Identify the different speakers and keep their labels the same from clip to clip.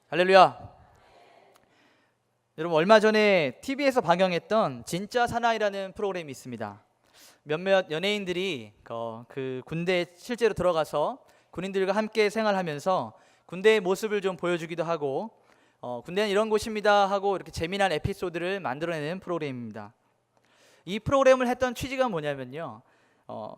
Speaker 1: 할렐루야. 여러분, 얼마 전에 TV에서 방영했던 진짜 사나이라는 프로그램이 있습니다. 몇몇 연예인들이 그 군대에 실제로 들어가서 군인들과 함께 생활하면서 군대의 모습을 좀 보여주기도 하고 군대는 이런 곳입니다 하고 이렇게 재미난 에피소드를 만들어내는 프로그램입니다. 이 프로그램을 했던 취지가 뭐냐면요,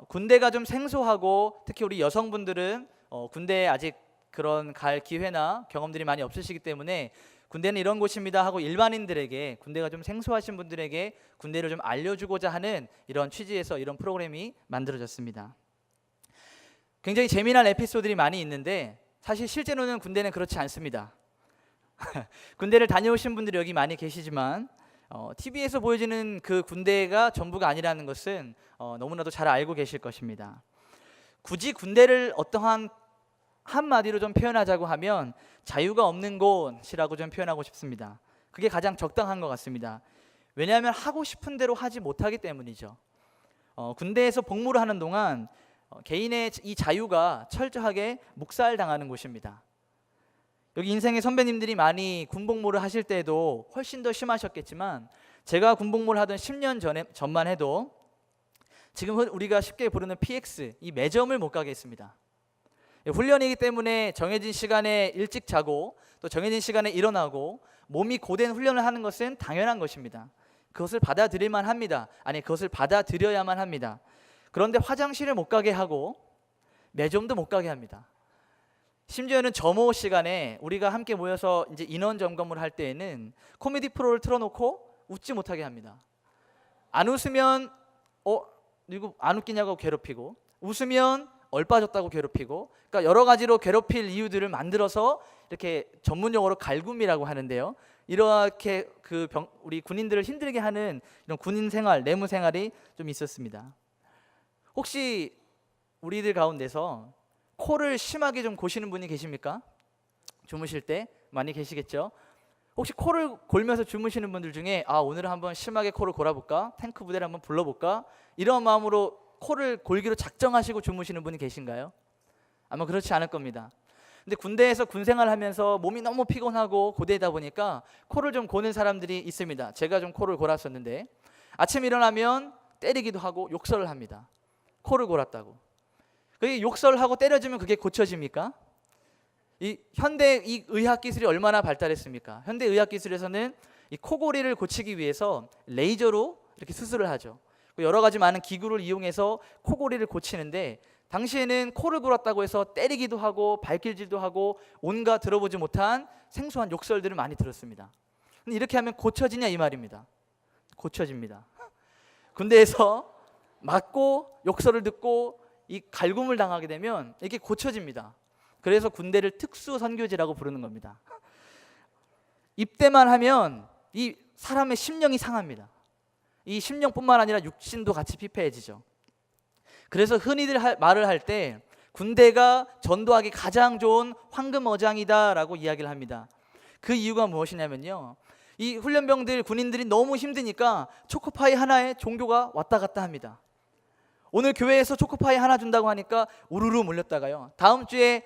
Speaker 1: 군대가 좀 생소하고 특히 우리 여성분들은 군대에 아직 그런 갈 기회나 경험들이 많이 없으시기 때문에 군대는 이런 곳입니다 하고 일반인들에게, 군대가 좀 생소하신 분들에게 군대를 좀 알려주고자 하는 이런 취지에서 이런 프로그램이 만들어졌습니다. 굉장히 재미난 에피소드들이 많이 있는데 사실 실제로는 군대는 그렇지 않습니다. 군대를 다녀오신 분들이 여기 많이 계시지만 TV에서 보여지는 그 군대가 전부가 아니라는 것은 너무나도 잘 알고 계실 것입니다. 굳이 군대를 어떠한 한마디로 좀 표현하자고 하면 자유가 없는 곳이라고 좀 표현하고 싶습니다. 그게 가장 적당한 것 같습니다. 왜냐하면 하고 싶은 대로 하지 못하기 때문이죠. 군대에서 복무를 하는 동안 개인의 이 자유가 철저하게 묵살당하는 곳입니다. 여기 인생의 선배님들이 많이 군복무를 하실 때도 훨씬 더 심하셨겠지만 제가 군복무를 하던 10년 전만 해도 지금 우리가 쉽게 부르는 PX, 이 매점을 못 가게 했습니다. 훈련이기 때문에 정해진 시간에 일찍 자고 또 정해진 시간에 일어나고 몸이 고된 훈련을 하는 것은 당연한 것입니다. 그것을 받아들일만 합니다. 아니, 그것을 받아들여야만 합니다. 그런데 화장실을 못 가게 하고 매점도 못 가게 합니다. 심지어는 점호 시간에 우리가 함께 모여서 이제 인원 점검을 할 때에는 코미디 프로를 틀어놓고 웃지 못하게 합니다. 안 웃으면 이거 안 웃기냐고 괴롭히고, 웃으면 얼빠졌다고 괴롭히고, 그러니까 여러 가지로 괴롭힐 이유들을 만들어서 이렇게 전문 용어로 갈굼이라고 하는데요. 이렇게 우리 군인들을 힘들게 하는 이런 군인 생활, 내무 생활이 좀 있었습니다. 혹시 우리들 가운데서 코를 심하게 좀 고시는 분이 계십니까? 주무실 때 많이 계시겠죠? 혹시 코를 골면서 주무시는 분들 중에 오늘은 한번 심하게 코를 골아볼까? 탱크 부대를 한번 불러볼까? 이런 마음으로 코를 골기로 작정하시고 주무시는 분이 계신가요? 아마 그렇지 않을 겁니다. 근데 군대에서 군생활을 하면서 몸이 너무 피곤하고 고되다 보니까 코를 좀 고는 사람들이 있습니다. 제가 좀 코를 골았었는데 아침 일어나면 때리기도 하고 욕설을 합니다. 코를 골았다고. 그게 욕설하고 때려주면 그게 고쳐집니까? 이 현대 이 의학 기술이 얼마나 발달했습니까? 현대 의학 기술에서는 이 코골이를 고치기 위해서 레이저로 이렇게 수술을 하죠. 여러 가지 많은 기구를 이용해서 코골이를 고치는데 당시에는 코를 골았다고 해서 때리기도 하고 발길질도 하고 온갖 들어보지 못한 생소한 욕설들을 많이 들었습니다. 근데 이렇게 하면 고쳐지냐 이 말입니다. 고쳐집니다. 군대에서 맞고 욕설을 듣고 이 갈굼을 당하게 되면 이게 고쳐집니다. 그래서 군대를 특수 선교지라고 부르는 겁니다. 입대만 하면 이 사람의 심령이 상합니다. 이 심령뿐만 아니라 육신도 같이 피폐해지죠. 그래서 흔히들 말을 할 때 군대가 전도하기 가장 좋은 황금어장이다라고 이야기를 합니다. 그 이유가 무엇이냐면요, 이 훈련병들, 군인들이 너무 힘드니까 초코파이 하나에 종교가 왔다 갔다 합니다. 오늘 교회에서 초코파이 하나 준다고 하니까 우르르 몰렸다가요, 다음 주에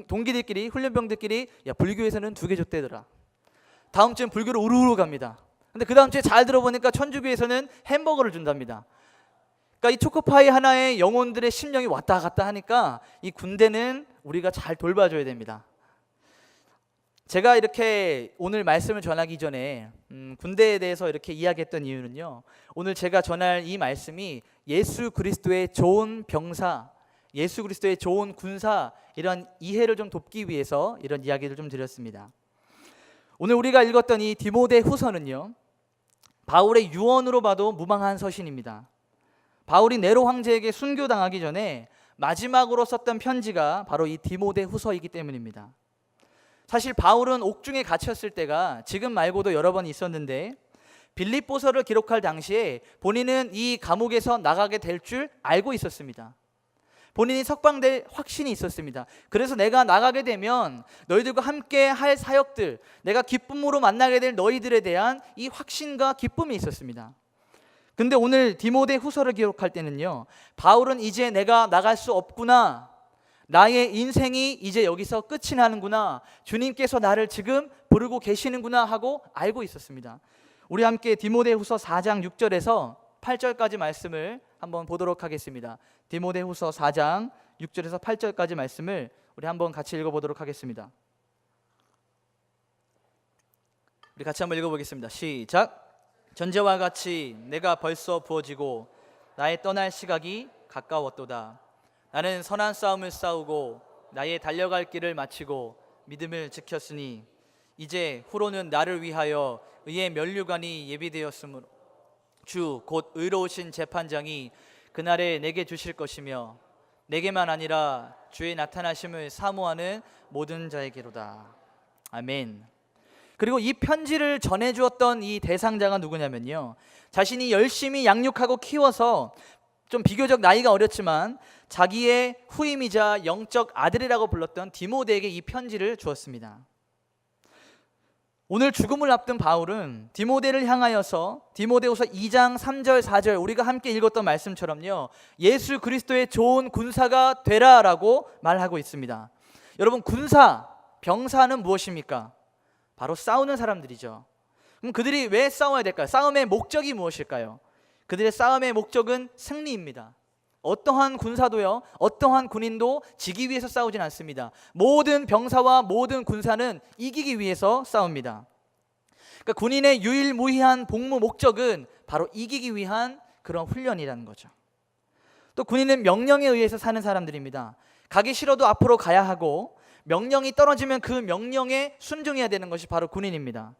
Speaker 1: 동기들끼리, 훈련병들끼리 불교에서는 2개 줬대더라. 다음 주엔 불교로 우르르 갑니다. 근데 그 다음 주에 잘 들어보니까 천주교에서는 햄버거를 준답니다. 그러니까 이 초코파이 하나에 영혼들의 심령이 왔다 갔다 하니까 이 군대는 우리가 잘 돌봐줘야 됩니다. 제가 이렇게 오늘 말씀을 전하기 전에 군대에 대해서 이렇게 이야기했던 이유는요, 오늘 제가 전할 이 말씀이 예수 그리스도의 좋은 병사, 예수 그리스도의 좋은 군사, 이런 이해를 좀 돕기 위해서 이런 이야기를 좀 드렸습니다. 오늘 우리가 읽었던 이 디모데 후서는요, 바울의 유언으로 봐도 무방한 서신입니다. 바울이 네로 황제에게 순교당하기 전에 마지막으로 썼던 편지가 바로 이 디모데 후서이기 때문입니다. 사실 바울은 옥중에 갇혔을 때가 지금 말고도 여러 번 있었는데 빌립보서를 기록할 당시에 본인은 이 감옥에서 나가게 될 줄 알고 있었습니다. 본인이 석방될 확신이 있었습니다. 그래서 내가 나가게 되면 너희들과 함께 할 사역들, 내가 기쁨으로 만나게 될 너희들에 대한 이 확신과 기쁨이 있었습니다. 근데 오늘 디모데 후서를 기록할 때는요, 바울은 이제 내가 나갈 수 없구나, 나의 인생이 이제 여기서 끝이 나는구나, 주님께서 나를 지금 부르고 계시는구나 하고 알고 있었습니다. 우리 함께 디모데후서 4장 6절에서 8절까지 말씀을 한번 보도록 하겠습니다. 디모데후서 4장 6절에서 8절까지 말씀을 우리 한번 같이 읽어보도록 하겠습니다. 우리 같이 한번 읽어보겠습니다. 시작. 전제와 같이 내가 벌써 부어지고 나의 떠날 시각이 가까웠도다. 나는 선한 싸움을 싸우고 나의 달려갈 길을 마치고 믿음을 지켰으니 이제 후로는 나를 위하여 의의 면류관이 예비되었으므로 주 곧 의로우신 재판장이 그날에 내게 주실 것이며 내게만 아니라 주의 나타나심을 사모하는 모든 자에게로다. 아멘. 그리고 이 편지를 전해주었던 이 대상자가 누구냐면요, 자신이 열심히 양육하고 키워서 좀 비교적 나이가 어렸지만 자기의 후임이자 영적 아들이라고 불렀던 디모데에게 이 편지를 주었습니다. 오늘 죽음을 앞둔 바울은 디모데를 향하여서 디모데후서 2장 3절 4절 우리가 함께 읽었던 말씀처럼요, 예수 그리스도의 좋은 군사가 되라라고 말하고 있습니다. 여러분, 군사, 병사는 무엇입니까? 바로 싸우는 사람들이죠. 그럼 그들이 왜 싸워야 될까요? 싸움의 목적이 무엇일까요? 그들의 싸움의 목적은 승리입니다. 어떠한 군사도요, 어떠한 군인도 지기 위해서 싸우진 않습니다. 모든 병사와 모든 군사는 이기기 위해서 싸웁니다. 그러니까 군인의 유일무이한 복무 목적은 바로 이기기 위한 그런 훈련이라는 거죠. 또 군인은 명령에 의해서 사는 사람들입니다. 가기 싫어도 앞으로 가야 하고 명령이 떨어지면 그 명령에 순종해야 되는 것이 바로 군인입니다.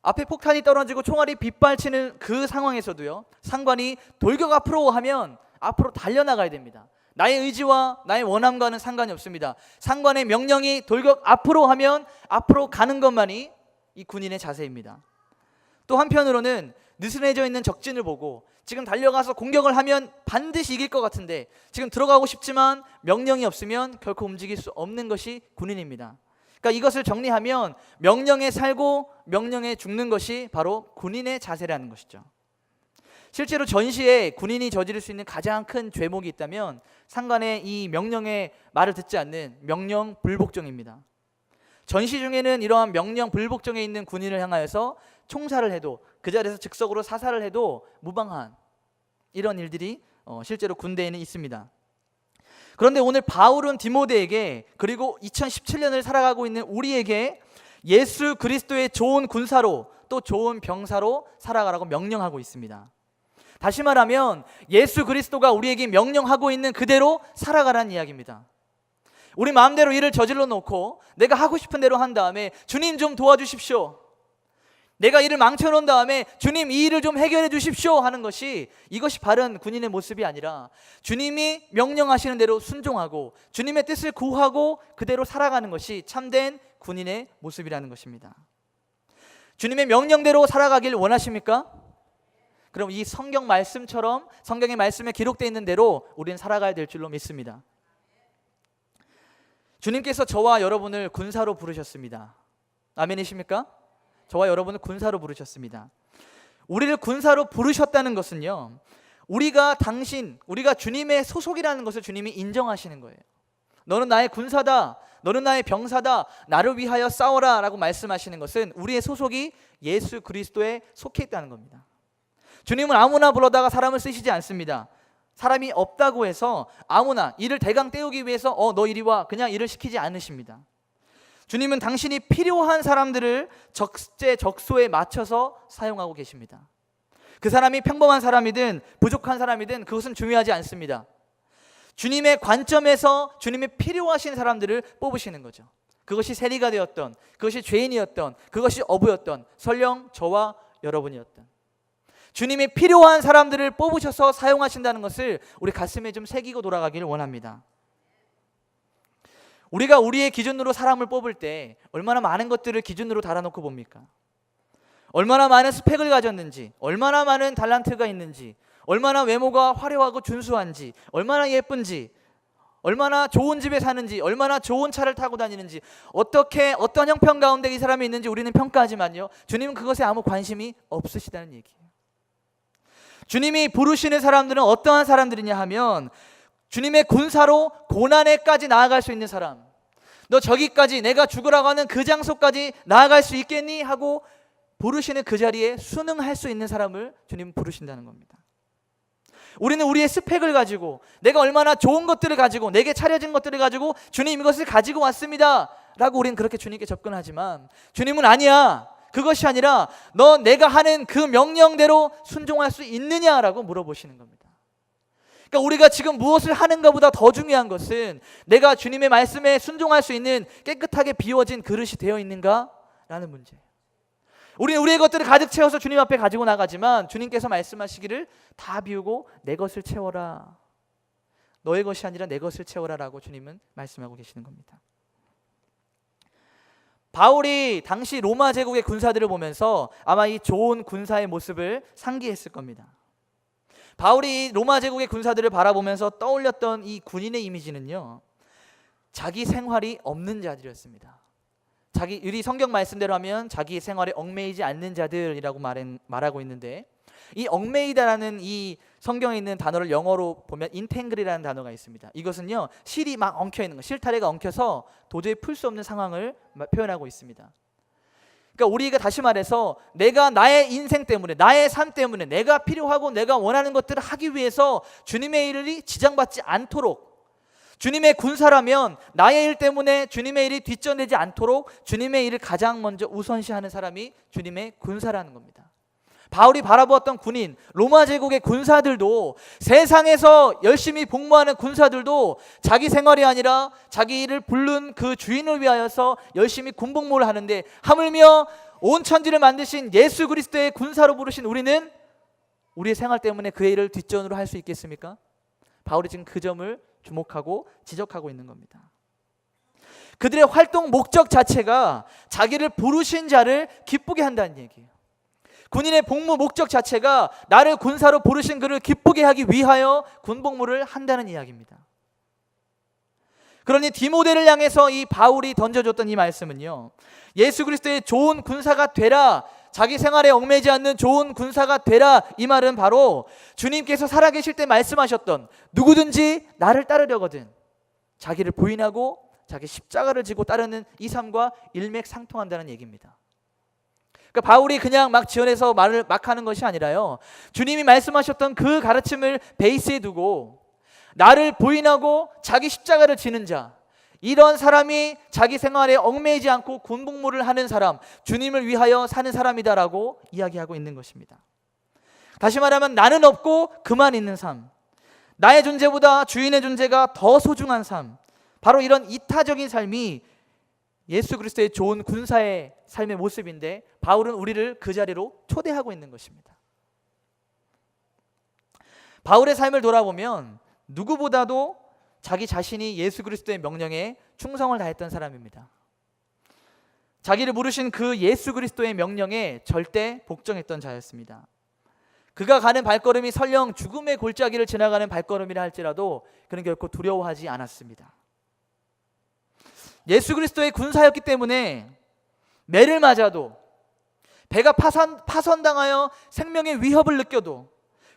Speaker 1: 앞에 폭탄이 떨어지고 총알이 빗발치는 그 상황에서도요, 상관이 돌격 앞으로 하면 앞으로 달려나가야 됩니다. 나의 의지와 나의 원함과는 상관이 없습니다. 상관의 명령이 돌격 앞으로 하면 앞으로 가는 것만이 이 군인의 자세입니다. 또 한편으로는 느슨해져 있는 적진을 보고 지금 달려가서 공격을 하면 반드시 이길 것 같은데 지금 들어가고 싶지만 명령이 없으면 결코 움직일 수 없는 것이 군인입니다. 그러니까 이것을 정리하면 명령에 살고 명령에 죽는 것이 바로 군인의 자세라는 것이죠. 실제로 전시에 군인이 저지를 수 있는 가장 큰 죄목이 있다면 상관의 이 명령의 말을 듣지 않는 명령 불복종입니다. 전시 중에는 이러한 명령 불복종에 있는 군인을 향하여서 총살을 해도, 그 자리에서 즉석으로 사살을 해도 무방한 이런 일들이 실제로 군대에는 있습니다. 그런데 오늘 바울은 디모데에게, 그리고 2017년을 살아가고 있는 우리에게 예수 그리스도의 좋은 군사로 또 좋은 병사로 살아가라고 명령하고 있습니다. 다시 말하면 예수 그리스도가 우리에게 명령하고 있는 그대로 살아가라는 이야기입니다. 우리 마음대로 일을 저질러 놓고 내가 하고 싶은 대로 한 다음에 주님 좀 도와주십시오, 내가 일을 망쳐놓은 다음에 주님 이 일을 좀 해결해 주십시오 하는 것이, 이것이 바른 군인의 모습이 아니라 주님이 명령하시는 대로 순종하고 주님의 뜻을 구하고 그대로 살아가는 것이 참된 군인의 모습이라는 것입니다. 주님의 명령대로 살아가길 원하십니까? 그럼 이 성경 말씀처럼 성경의 말씀에 기록되어 있는 대로 우리는 살아가야 될 줄로 믿습니다. 주님께서 저와 여러분을 군사로 부르셨습니다. 아멘이십니까? 저와 여러분을 군사로 부르셨습니다. 우리를 군사로 부르셨다는 것은요, 우리가 주님의 소속이라는 것을 주님이 인정하시는 거예요. 너는 나의 군사다, 너는 나의 병사다, 나를 위하여 싸워라 라고 말씀하시는 것은 우리의 소속이 예수 그리스도에 속해 있다는 겁니다. 주님은 아무나 불러다가 사람을 쓰시지 않습니다. 사람이 없다고 해서 아무나 일을 대강 때우기 위해서 너 이리 와, 그냥 일을 시키지 않으십니다. 주님은 당신이 필요한 사람들을 적재적소에 맞춰서 사용하고 계십니다. 그 사람이 평범한 사람이든 부족한 사람이든 그것은 중요하지 않습니다. 주님의 관점에서 주님이 필요하신 사람들을 뽑으시는 거죠. 그것이 세리가 되었던, 그것이 죄인이었던, 그것이 어부였던, 설령 저와 여러분이었던, 주님이 필요한 사람들을 뽑으셔서 사용하신다는 것을 우리 가슴에 좀 새기고 돌아가기를 원합니다. 우리가 우리의 기준으로 사람을 뽑을 때 얼마나 많은 것들을 기준으로 달아놓고 봅니까? 얼마나 많은 스펙을 가졌는지, 얼마나 많은 달란트가 있는지, 얼마나 외모가 화려하고 준수한지, 얼마나 예쁜지, 얼마나 좋은 집에 사는지, 얼마나 좋은 차를 타고 다니는지, 어떤 형편 가운데 이 사람이 있는지 우리는 평가하지만요, 주님은 그것에 아무 관심이 없으시다는 얘기예요. 주님이 부르시는 사람들은 어떠한 사람들이냐 하면 주님의 군사로 고난에까지 나아갈 수 있는 사람, 너 저기까지 내가 죽으라고 하는 그 장소까지 나아갈 수 있겠니? 하고 부르시는 그 자리에 순응할 수 있는 사람을 주님은 부르신다는 겁니다. 우리는 우리의 스펙을 가지고, 내가 얼마나 좋은 것들을 가지고, 내게 차려진 것들을 가지고 주님 이것을 가지고 왔습니다 라고 우리는 그렇게 주님께 접근하지만, 주님은 아니야, 그것이 아니라 너 내가 하는 그 명령대로 순종할 수 있느냐라고 물어보시는 겁니다. 그러니까 우리가 지금 무엇을 하는가보다 더 중요한 것은 내가 주님의 말씀에 순종할 수 있는 깨끗하게 비워진 그릇이 되어 있는가라는 문제예요. 우리는 우리의 것들을 가득 채워서 주님 앞에 가지고 나가지만 주님께서 말씀하시기를 다 비우고 내 것을 채워라, 너의 것이 아니라 내 것을 채워라 라고 주님은 말씀하고 계시는 겁니다. 바울이 당시 로마 제국의 군사들을 보면서 아마 이 좋은 군사의 모습을 상기했을 겁니다. 바울이 로마 제국의 군사들을 바라보면서 떠올렸던 이 군인의 이미지는요, 자기 생활이 없는 자들이었습니다. 우리 성경 말씀대로 하면 자기 생활에 얽매이지 않는 자들이라고 말하고 있는데, 이 얽매이다라는 이 성경에 있는 단어를 영어로 보면 intangle이라는 단어가 있습니다. 이것은요, 실이 막 엉켜 있는 거, 실타래가 엉켜서 도저히 풀 수 없는 상황을 표현하고 있습니다. 그러니까 우리가 다시 말해서 내가 나의 인생 때문에, 나의 삶 때문에 내가 필요하고 내가 원하는 것들을 하기 위해서 주님의 일이 지장받지 않도록, 주님의 군사라면 나의 일 때문에 주님의 일이 뒷전되지 않도록 주님의 일을 가장 먼저 우선시하는 사람이 주님의 군사라는 겁니다. 바울이 바라보았던 군인, 로마 제국의 군사들도, 세상에서 열심히 복무하는 군사들도 자기 생활이 아니라 자기 일을 부른 그 주인을 위하여서 열심히 군복무를 하는데, 하물며 온 천지를 만드신 예수 그리스도의 군사로 부르신 우리는 우리의 생활 때문에 그의 일을 뒷전으로 할 수 있겠습니까? 바울이 지금 그 점을 주목하고 지적하고 있는 겁니다. 그들의 활동 목적 자체가 자기를 부르신 자를 기쁘게 한다는 얘기예요. 군인의 복무 목적 자체가 나를 군사로 부르신 그를 기쁘게 하기 위하여 군복무를 한다는 이야기입니다. 그러니 디모데를 향해서 이 바울이 던져줬던 이 말씀은요, 예수 그리스도의 좋은 군사가 되라, 자기 생활에 얽매이지 않는 좋은 군사가 되라, 이 말은 바로 주님께서 살아계실 때 말씀하셨던 누구든지 나를 따르려거든 자기를 부인하고 자기 십자가를 지고 따르는 이 삶과 일맥상통한다는 얘기입니다. 그러니까 바울이 그냥 막 지어내서 말을 막 하는 것이 아니라요, 주님이 말씀하셨던 그 가르침을 베이스에 두고 나를 부인하고 자기 십자가를 지는 자, 이런 사람이 자기 생활에 얽매이지 않고 군복무를 하는 사람, 주님을 위하여 사는 사람이다라고 이야기하고 있는 것입니다. 다시 말하면 나는 없고 그만 있는 삶, 나의 존재보다 주인의 존재가 더 소중한 삶, 바로 이런 이타적인 삶이 예수 그리스도의 좋은 군사의 삶의 모습인데, 바울은 우리를 그 자리로 초대하고 있는 것입니다. 바울의 삶을 돌아보면 누구보다도 자기 자신이 예수 그리스도의 명령에 충성을 다했던 사람입니다. 자기를 부르신 그 예수 그리스도의 명령에 절대 복종했던 자였습니다. 그가 가는 발걸음이 설령 죽음의 골짜기를 지나가는 발걸음이라 할지라도 그는 결코 두려워하지 않았습니다. 예수 그리스도의 군사였기 때문에 매를 맞아도, 배가 파선당하여 생명의 위협을 느껴도,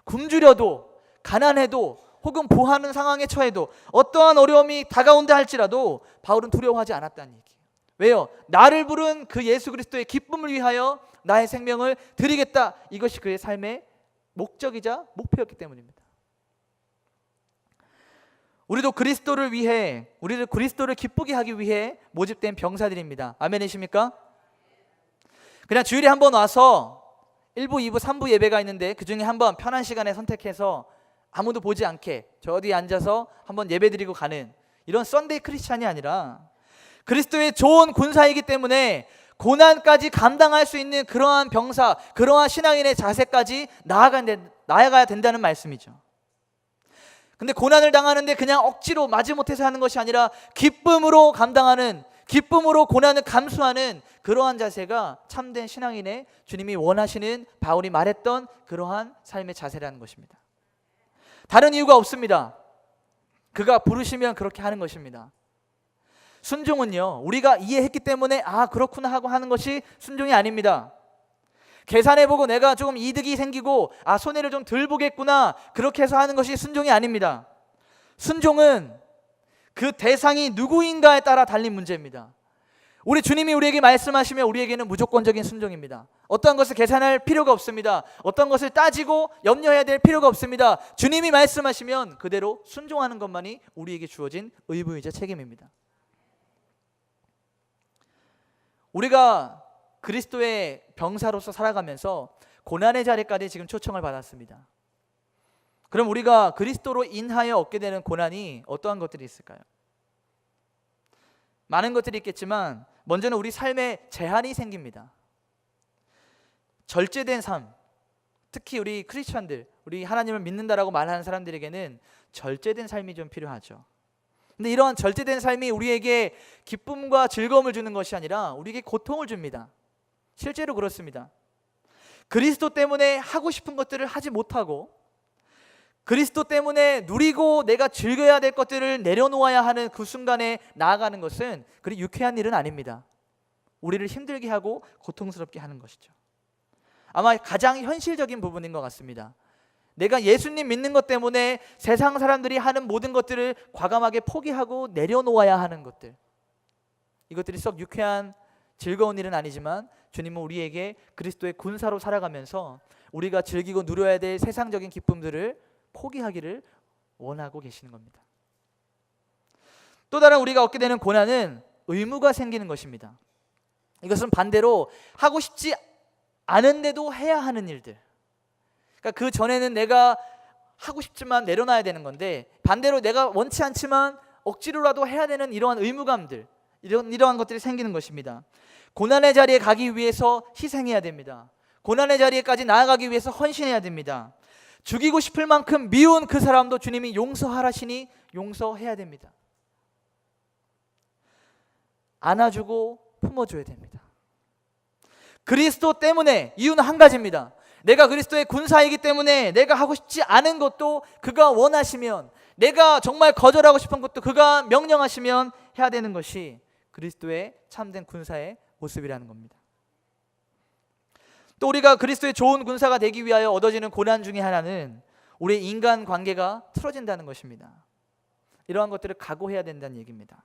Speaker 1: 굶주려도, 가난해도, 혹은 보하는 상황에 처해도, 어떠한 어려움이 다가온다 할지라도 바울은 두려워하지 않았다는 얘기예요. 왜요? 나를 부른 그 예수 그리스도의 기쁨을 위하여 나의 생명을 드리겠다, 이것이 그의 삶의 목적이자 목표였기 때문입니다. 우리도 그리스도를 위해, 우리를 그리스도를 기쁘게 하기 위해 모집된 병사들입니다. 아멘이십니까? 그냥 주일에 한번 와서 1부, 2부, 3부 예배가 있는데 그 중에 한번 편한 시간에 선택해서 아무도 보지 않게 저 어디에 앉아서 한번 예배 드리고 가는 이런 썬데이 크리스찬이 아니라, 그리스도의 좋은 군사이기 때문에 고난까지 감당할 수 있는 그러한 병사, 그러한 신앙인의 자세까지 나아가야 된다는 말씀이죠. 근데 고난을 당하는데 그냥 억지로 마지못해서 하는 것이 아니라 기쁨으로 감당하는, 기쁨으로 고난을 감수하는 그러한 자세가 참된 신앙인의, 주님이 원하시는, 바울이 말했던 그러한 삶의 자세라는 것입니다. 다른 이유가 없습니다. 그가 부르시면 그렇게 하는 것입니다. 순종은요, 우리가 이해했기 때문에 아 그렇구나 하고 하는 것이 순종이 아닙니다. 계산해보고 내가 조금 이득이 생기고 아 손해를 좀 덜 보겠구나, 그렇게 해서 하는 것이 순종이 아닙니다. 순종은 그 대상이 누구인가에 따라 달린 문제입니다. 우리 주님이 우리에게 말씀하시면 우리에게는 무조건적인 순종입니다. 어떤 것을 계산할 필요가 없습니다. 어떤 것을 따지고 염려해야 될 필요가 없습니다. 주님이 말씀하시면 그대로 순종하는 것만이 우리에게 주어진 의무이자 책임입니다. 우리가 그리스도의 병사로서 살아가면서 고난의 자리까지 지금 초청을 받았습니다. 그럼 우리가 그리스도로 인하여 얻게 되는 고난이 어떠한 것들이 있을까요? 많은 것들이 있겠지만 먼저는 우리 삶에 제한이 생깁니다. 절제된 삶, 특히 우리 크리스천들, 우리 하나님을 믿는다라고 말하는 사람들에게는 절제된 삶이 좀 필요하죠. 근데 이러한 절제된 삶이 우리에게 기쁨과 즐거움을 주는 것이 아니라 우리에게 고통을 줍니다. 실제로 그렇습니다. 그리스도 때문에 하고 싶은 것들을 하지 못하고 그리스도 때문에 누리고 내가 즐겨야 될 것들을 내려놓아야 하는 그 순간에 나아가는 것은 그리 유쾌한 일은 아닙니다. 우리를 힘들게 하고 고통스럽게 하는 것이죠. 아마 가장 현실적인 부분인 것 같습니다. 내가 예수님 믿는 것 때문에 세상 사람들이 하는 모든 것들을 과감하게 포기하고 내려놓아야 하는 것들, 이것들이 썩 유쾌한 즐거운 일은 아니지만 주님은 우리에게 그리스도의 군사로 살아가면서 우리가 즐기고 누려야 될 세상적인 기쁨들을 포기하기를 원하고 계시는 겁니다. 또 다른 우리가 얻게 되는 고난은 의무가 생기는 것입니다. 이것은 반대로 하고 싶지 않은데도 해야 하는 일들, 그러니까 그 전에는 내가 하고 싶지만 내려놔야 되는 건데 반대로 내가 원치 않지만 억지로라도 해야 되는 이러한 의무감들, 이러한 것들이 생기는 것입니다. 고난의 자리에 가기 위해서 희생해야 됩니다. 고난의 자리에까지 나아가기 위해서 헌신해야 됩니다. 죽이고 싶을 만큼 미운 그 사람도 주님이 용서하라시니 용서해야 됩니다. 안아주고 품어줘야 됩니다. 그리스도 때문에, 이유는 한 가지입니다. 내가 그리스도의 군사이기 때문에 내가 하고 싶지 않은 것도 그가 원하시면, 내가 정말 거절하고 싶은 것도 그가 명령하시면 해야 되는 것이 그리스도의 참된 군사의 모습이라는 겁니다. 또 우리가 그리스도의 좋은 군사가 되기 위하여 얻어지는 고난 중에 하나는 우리의 인간관계가 틀어진다는 것입니다. 이러한 것들을 각오해야 된다는 얘기입니다.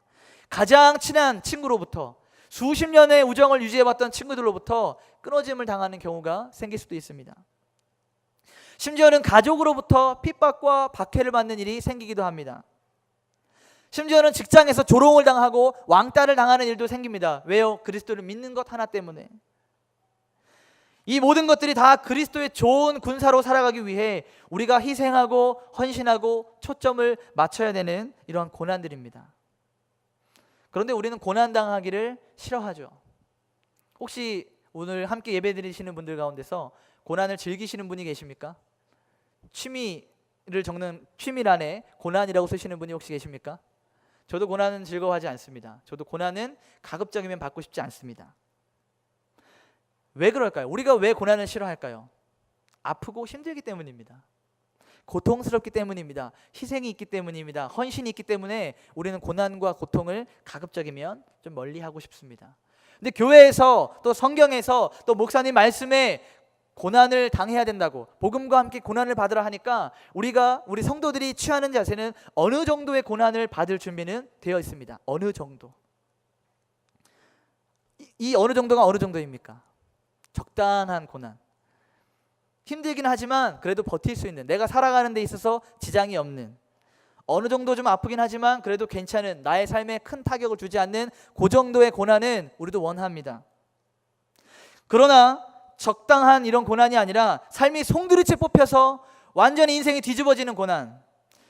Speaker 1: 가장 친한 친구로부터, 수십 년의 우정을 유지해왔던 친구들로부터 끊어짐을 당하는 경우가 생길 수도 있습니다. 심지어는 가족으로부터 핍박과 박해를 받는 일이 생기기도 합니다. 심지어는 직장에서 조롱을 당하고 왕따를 당하는 일도 생깁니다. 왜요? 그리스도를 믿는 것 하나 때문에. 이 모든 것들이 다 그리스도의 좋은 군사로 살아가기 위해 우리가 희생하고 헌신하고 초점을 맞춰야 되는 이러한 고난들입니다. 그런데 우리는 고난당하기를 싫어하죠. 혹시 오늘 함께 예배드리시는 분들 가운데서 고난을 즐기시는 분이 계십니까? 취미를 적는 취미란에 고난이라고 쓰시는 분이 혹시 계십니까? 저도 고난은 즐거워하지 않습니다. 저도 고난은 가급적이면 받고 싶지 않습니다. 왜 그럴까요? 우리가 왜 고난을 싫어할까요? 아프고 힘들기 때문입니다. 고통스럽기 때문입니다. 희생이 있기 때문입니다. 헌신이 있기 때문에 우리는 고난과 고통을 가급적이면 좀 멀리하고 싶습니다. 근데 교회에서 또 성경에서 또 목사님 말씀에 고난을 당해야 된다고, 복음과 함께 고난을 받으라 하니까 우리 성도들이 취하는 자세는 어느 정도의 고난을 받을 준비는 되어 있습니다. 어느 정도. 이 어느 정도가 어느 정도입니까? 적당한 고난. 힘들긴 하지만 그래도 버틸 수 있는, 내가 살아가는 데 있어서 지장이 없는, 어느 정도 좀 아프긴 하지만 그래도 괜찮은, 나의 삶에 큰 타격을 주지 않는 그 정도의 고난은 우리도 원합니다. 그러나 적당한 이런 고난이 아니라 삶이 송두리째 뽑혀서 완전히 인생이 뒤집어지는 고난,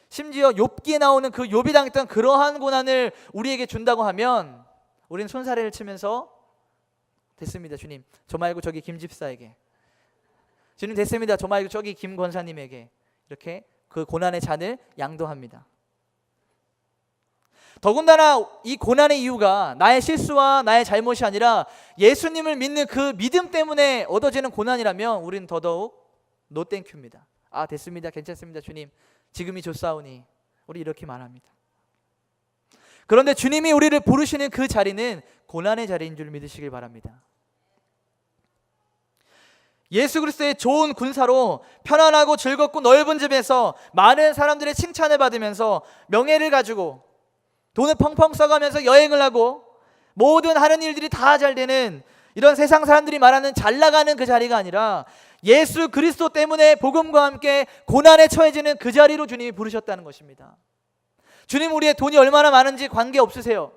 Speaker 1: 심지어 욥기에 나오는 그 욥이 당했던 그러한 고난을 우리에게 준다고 하면 우리는 손사래를 치면서 됐습니다 주님, 저 말고 저기 김 집사에게, 주님 됐습니다 저 말고 저기 김 권사님에게, 이렇게 그 고난의 잔을 양도합니다. 더군다나 이 고난의 이유가 나의 실수와 나의 잘못이 아니라 예수님을 믿는 그 믿음 때문에 얻어지는 고난이라면 우리는 더더욱 노 땡큐입니다. 아 됐습니다 괜찮습니다 주님, 지금이 좋사오니, 우리 이렇게 말합니다. 그런데 주님이 우리를 부르시는 그 자리는 고난의 자리인 줄 믿으시길 바랍니다. 예수 그리스도의 좋은 군사로 편안하고 즐겁고 넓은 집에서 많은 사람들의 칭찬을 받으면서 명예를 가지고 돈을 펑펑 써가면서 여행을 하고 모든 하는 일들이 다 잘 되는 이런 세상 사람들이 말하는 잘 나가는 그 자리가 아니라 예수 그리스도 때문에 복음과 함께 고난에 처해지는 그 자리로 주님이 부르셨다는 것입니다. 주님, 우리의 돈이 얼마나 많은지 관계없으세요.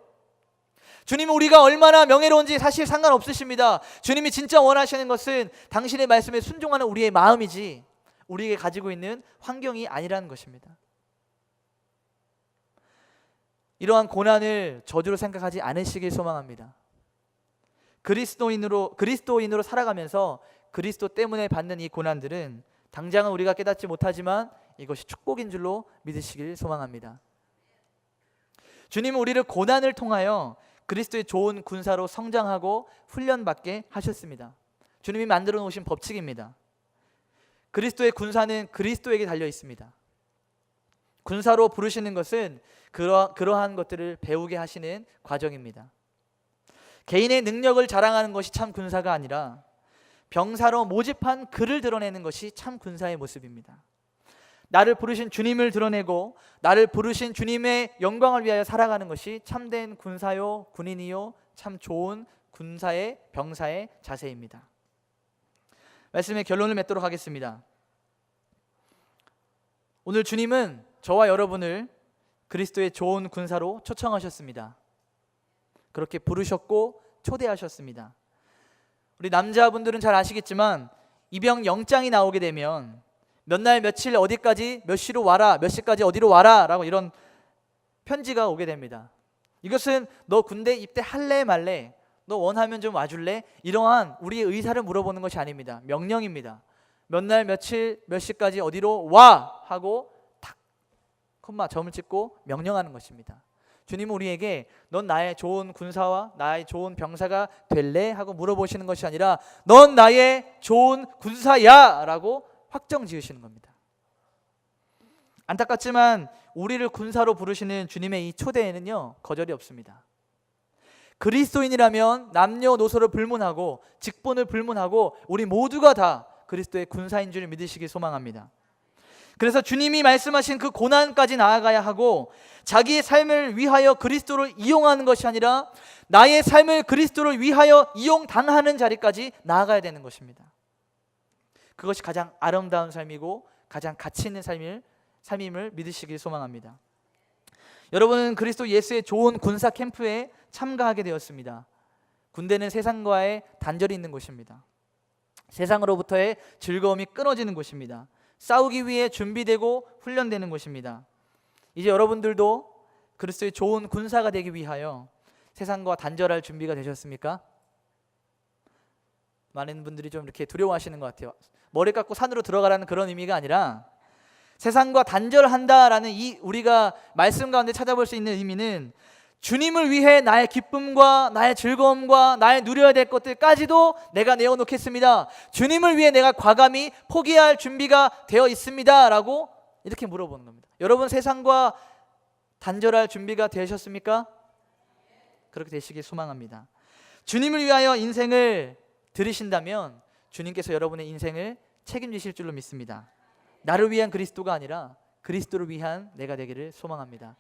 Speaker 1: 주님은 우리가 얼마나 명예로운지 사실 상관없으십니다. 주님이 진짜 원하시는 것은 당신의 말씀에 순종하는 우리의 마음이지 우리에게 가지고 있는 환경이 아니라는 것입니다. 이러한 고난을 저주로 생각하지 않으시길 소망합니다. 그리스도인으로 살아가면서 그리스도 때문에 받는 이 고난들은 당장은 우리가 깨닫지 못하지만 이것이 축복인 줄로 믿으시길 소망합니다. 주님은 우리를 고난을 통하여 그리스도의 좋은 군사로 성장하고 훈련받게 하셨습니다. 주님이 만들어 놓으신 법칙입니다. 그리스도의 군사는 그리스도에게 달려 있습니다. 군사로 부르시는 것은 그러한 것들을 배우게 하시는 과정입니다. 개인의 능력을 자랑하는 것이 참 군사가 아니라 병사로 모집한 그를 드러내는 것이 참 군사의 모습입니다. 나를 부르신 주님을 드러내고 나를 부르신 주님의 영광을 위하여 살아가는 것이 참된 군사요 군인이요 참 좋은 군사의 병사의 자세입니다. 말씀의 결론을 맺도록 하겠습니다. 오늘 주님은 저와 여러분을 그리스도의 좋은 군사로 초청하셨습니다. 그렇게 부르셨고 초대하셨습니다. 우리 남자분들은 잘 아시겠지만 입영 영장이 나오게 되면 몇 날 며칠 어디까지 몇 시로 와라, 몇 시까지 어디로 와라 라고 이런 편지가 오게 됩니다. 이것은 너 군대 입대할래 말래, 너 원하면 좀 와줄래, 이러한 우리의 의사를 물어보는 것이 아닙니다. 명령입니다. 몇 날 며칠 몇 시까지 어디로 와 하고 탁 콤마 점을 찍고 명령하는 것입니다. 주님은 우리에게 넌 나의 좋은 군사와 나의 좋은 병사가 될래? 하고 물어보시는 것이 아니라 넌 나의 좋은 군사야 라고 확정 지으시는 겁니다. 안타깝지만 우리를 군사로 부르시는 주님의 이 초대에는요 거절이 없습니다. 그리스도인이라면 남녀노소를 불문하고 직분을 불문하고 우리 모두가 다 그리스도의 군사인 줄 믿으시기 소망합니다. 그래서 주님이 말씀하신 그 고난까지 나아가야 하고 자기의 삶을 위하여 그리스도를 이용하는 것이 아니라 나의 삶을 그리스도를 위하여 이용당하는 자리까지 나아가야 되는 것입니다. 그것이 가장 아름다운 삶이고 가장 가치 있는 삶임을 믿으시길 소망합니다. 여러분은 그리스도 예수의 좋은 군사 캠프에 참가하게 되었습니다. 군대는 세상과의 단절이 있는 곳입니다. 세상으로부터의 즐거움이 끊어지는 곳입니다. 싸우기 위해 준비되고 훈련되는 곳입니다. 이제 여러분들도 그리스도의 좋은 군사가 되기 위하여 세상과 단절할 준비가 되셨습니까? 많은 분들이 좀 이렇게 두려워하시는 것 같아요. 머리 깎고 산으로 들어가라는 그런 의미가 아니라 세상과 단절한다라는 이 우리가 말씀 가운데 찾아볼 수 있는 의미는 주님을 위해 나의 기쁨과 나의 즐거움과 나의 누려야 될 것들까지도 내가 내어놓겠습니다. 주님을 위해 내가 과감히 포기할 준비가 되어 있습니다 라고 이렇게 물어보는 겁니다. 여러분 세상과 단절할 준비가 되셨습니까? 그렇게 되시길 소망합니다. 주님을 위하여 인생을 들이신다면 주님께서 여러분의 인생을 책임지실 줄로 믿습니다. 나를 위한 그리스도가 아니라 그리스도를 위한 내가 되기를 소망합니다.